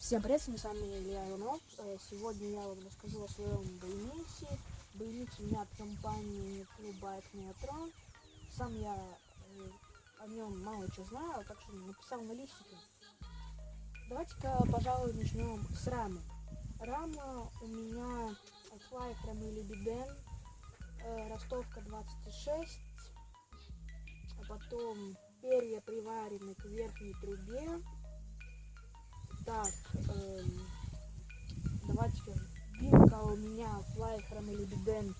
Всем привет, с вами Илья Иванов. Сегодня я вам расскажу о своем BMX. BMX у меня от компании Bike Neutron. Сам я о нем мало что знаю, так что написал на листике. Давайте-ка, пожалуй, начнем с рамы. Рама у меня от Fly Libiden, ростовка 26, а потом перья приварены к верхней трубе. Так, давайте-ка, вилка у меня Fly Libiden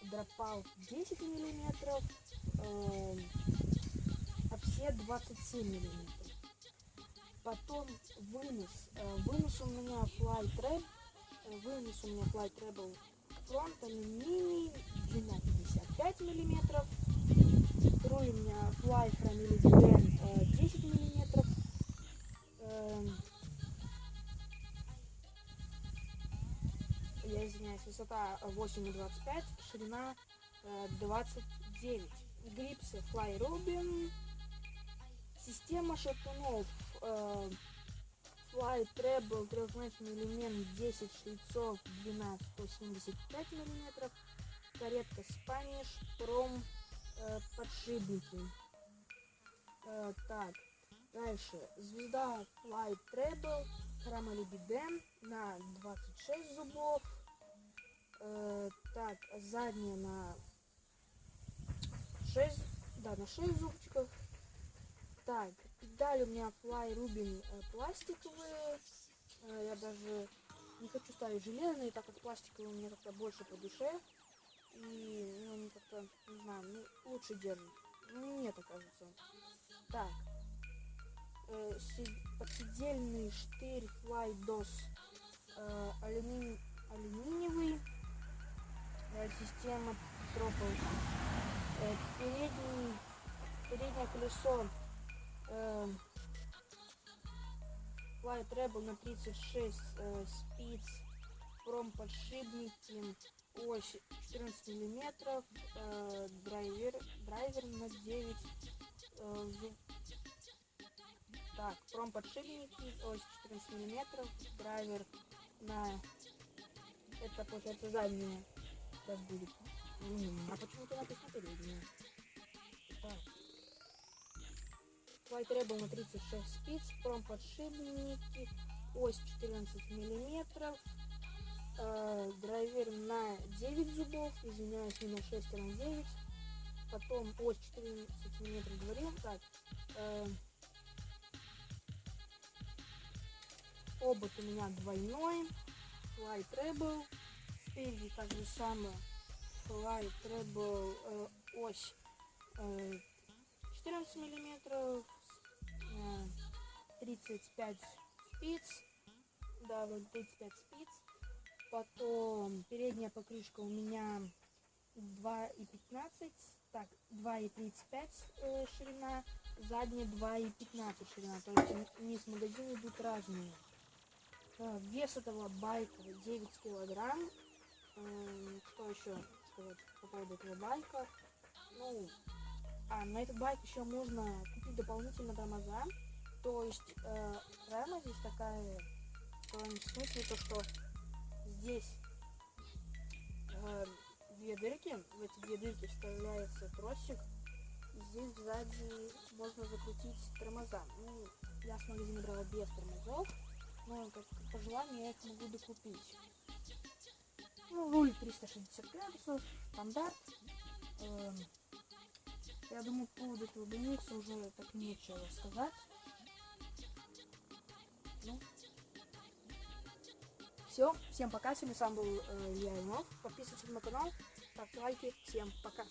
дропал 10 миллиметров, а все 27 миллиметров. Потом вынос у меня Fly Treble фронт алюминий, длина 55 миллиметров. Второй у меня Fly Libiden 10 миллиметров. Я извиняюсь, высота 8,25, ширина 29. Грипсы Fly Rubin. Система шатунов Fly Treble, трехзначный элемент 10 шлицов, длина 175 мм. Каретка Spanish Prom, подшипники. Так, дальше. Звезда Fly Treble Libiden на 26 зубов. Так, задняя на 6, на 6 зубчиков. Так, педали у меня Fly Rubin пластиковые. Я даже не хочу ставить железные, так как пластиковые мне как-то больше по душе. И они как-то, не знаю, лучше держат. Мне так кажется. Так, подседельный штырь Fly DOS алюминиевый. Система Tropple. Переднее колесо Fly Treble на 36 спиц, подшипники, ось 14 мм, драйвер на 9 зуб. Так, подшипники, ось 14 мм, драйвер на, это получается задняя, сейчас будет. А почему-то написано передняя. Так. Fly Treble на 36 спиц, подшипники, ось 14 мм, драйвер на 9 зубов, извиняюсь, не на 6, а на 9. Потом ось 14 мм говорил. Так, обод у меня двойной, Fly Treble. Спереди так же самое, Fly Treble, ось 14 мм, 35 спиц, да, вот 35 спиц. Потом передняя покрышка у меня 2,15, так, 2,35 ширина, задняя 2,15 ширина, то есть низ магазина идут разные. Вес этого байка 9 килограмм. Что еще сказать по поводу этого байка? На этот байк еще можно купить дополнительно тормоза. То есть рама здесь такая, в том смысле, то что здесь две дырки, в эти две дырки вставляется тросик, и здесь сзади можно закрутить тормоза. Я с магазина брала без тормозов, но как по желанию я их могу докупить. Руль 360 градусов, стандарт. Я думаю, по поводу этого BMX уже так нечего сказать. Все, всем пока, с вами сам был Илья Иванов. Подписывайтесь на мой канал, ставьте лайки, всем пока.